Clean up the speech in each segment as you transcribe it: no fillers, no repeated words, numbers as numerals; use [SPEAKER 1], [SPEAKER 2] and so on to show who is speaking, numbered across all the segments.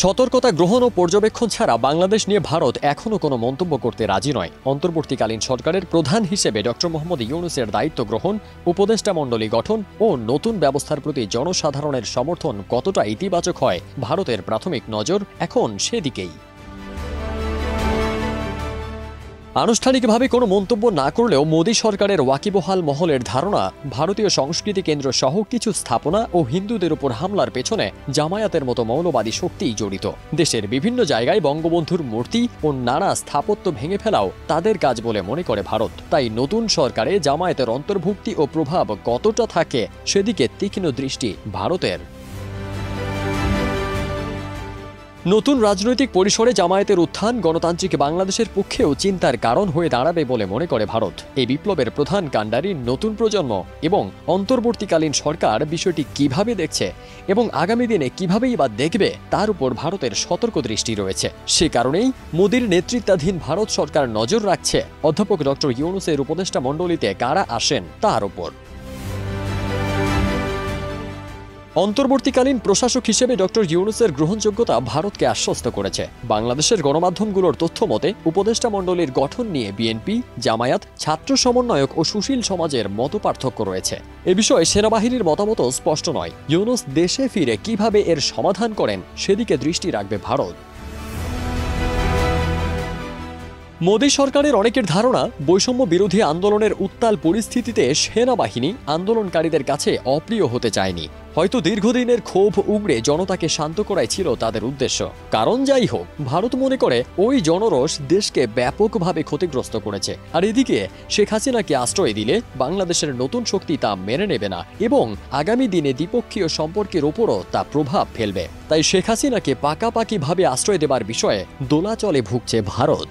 [SPEAKER 1] সতর্কতা গ্রহণ ও পর্যবেক্ষণ ছাড়া বাংলাদেশ নিয়ে ভারত এখনো কোনো মন্তব্য করতে রাজি নয়। অন্তর্বর্তীকালীন সরকারের প্রধান হিসেবে ডক্টর মোহাম্মদ ইউনূসের দায়িত্ব গ্রহণ, উপদেষ্টা মণ্ডলী গঠন ও নতুন ব্যবস্থার প্রতি জনসাধারণের সমর্থন কতটা ইতিবাচক হয়, ভারতের প্রাথমিক নজর এখন সেদিকেই। আনুষ্ঠানিকভাবে কোনো মন্তব্য না করলেও মোদী সরকারের ওয়াকিবহাল মহলের ধারণা, ভারতীয় সংস্কৃতি কেন্দ্র সহ কিছু স্থাপনা ও হিন্দুদের উপর হামলার পেছনে জামায়াতের মতো মৌলবাদী শক্তিই জড়িত। দেশের বিভিন্ন জায়গায় বঙ্গবন্ধুর মূর্তি ও নানা স্থাপত্য ভেঙে ফেলাও তাদের কাজ বলে মনে করে ভারত। তাই নতুন সরকারে জামায়াতের অন্তর্ভুক্তি ও প্রভাব কতটা থাকে সেদিকে তীক্ষ্ণ দৃষ্টি ভারতের। নতুন রাজনৈতিক পরিসরে জামায়াতের উত্থান গণতান্ত্রিক বাংলাদেশের পক্ষেও চিন্তার কারণ হয়ে দাঁড়াবে বলে মনে করে ভারত। এই বিপ্লবের প্রধান কাণ্ডারি নতুন প্রজন্ম এবং অন্তর্বর্তীকালীন সরকার বিষয়টি কিভাবে দেখছে এবং আগামী দিনে কিভাবেই বা দেখবে তার উপর ভারতের সতর্ক দৃষ্টি রয়েছে। সে কারণেই মোদীর নেতৃত্বাধীন ভারত সরকার নজর রাখছে অধ্যাপক ডক্টর ইউনূসের উপদেষ্টা মণ্ডলীতে কারা আসেন তার উপর। অন্তর্বর্তীকালীন প্রশাসক হিসেবে ডক্টর ইউনূসের গ্রহণযোগ্যতা ভারতকে আশ্বস্ত করেছে। বাংলাদেশের গণমাধ্যমগুলোর তথ্য মতে উপদেষ্টা মণ্ডলীর গঠন নিয়ে বিএনপি, জামায়াত, ছাত্র সমন্বয়ক ও সুশীল সমাজের মতপার্থক্য রয়েছে। এ বিষয়ে সেনাবাহিনীর মতামতও স্পষ্ট নয়। ইউনূস দেশে ফিরে কিভাবে এর সমাধান করেন সেদিকে দৃষ্টি রাখবে ভারত। মোদী সরকারের অনেকের ধারণা, বৈষম্য বিরোধী আন্দোলনের উত্তাল পরিস্থিতিতে সেনাবাহিনী আন্দোলনকারীদের কাছে অপ্রিয় হতে চায়নি। হয়তো দীর্ঘদিনের ক্ষোভ উগড়ে জনতাকে শান্ত করাই ছিল তাদের উদ্দেশ্য। কারণ যাই হোক, ভারত মনে করে ওই জনরোষ দেশকে ব্যাপকভাবে ক্ষতিগ্রস্ত করেছে। আর এদিকে শেখ হাসিনাকে আশ্রয় দিলে বাংলাদেশের নতুন শক্তি তা মেনে নেবে না এবং আগামী দিনে দ্বিপক্ষীয় সম্পর্কের ওপরও তা প্রভাব ফেলবে। তাই শেখ হাসিনাকে পাকাপাকিভাবে আশ্রয় দেবার বিষয়ে দোলাচলে ভুগছে ভারত।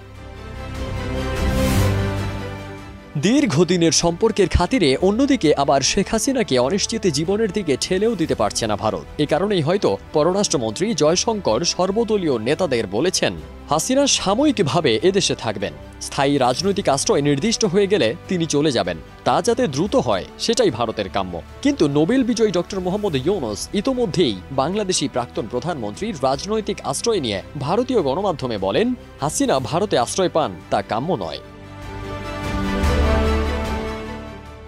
[SPEAKER 1] দীর্ঘদিনের সম্পর্কের খাতিরে অন্যদিকে আবার শেখ হাসিনাকে অনিশ্চিত জীবনের দিকে ঠেলেও দিতে পারছে না ভারত। এ কারণেই হয়তো পররাষ্ট্রমন্ত্রী জয়শঙ্কর সর্বদলীয় নেতাদের বলেছেন, হাসিনা সাময়িকভাবে এদেশে থাকবেন, স্থায়ী রাজনৈতিক আশ্রয় নির্দিষ্ট হয়ে গেলে তিনি চলে যাবেন। তা যাতে দ্রুত হয় সেটাই ভারতের কাম্য। কিন্তু নোবেল বিজয়ী ডক্টর মোহাম্মদ ইউনূস ইতোমধ্যেই বাংলাদেশি প্রাক্তন প্রধানমন্ত্রীর রাজনৈতিক আশ্রয় নিয়ে ভারতীয় গণমাধ্যমে বলেন, হাসিনা ভারতে আশ্রয় পান তা কাম্য নয়।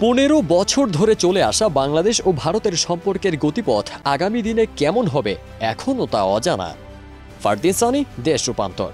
[SPEAKER 1] 15 বছর ধরে চলে আসা বাংলাদেশ ও ভারতের সম্পর্কের গতিপথ আগামী দিনে কেমন হবে এখনও তা অজানা। ফারদিন সানি, দেশ রূপান্তর।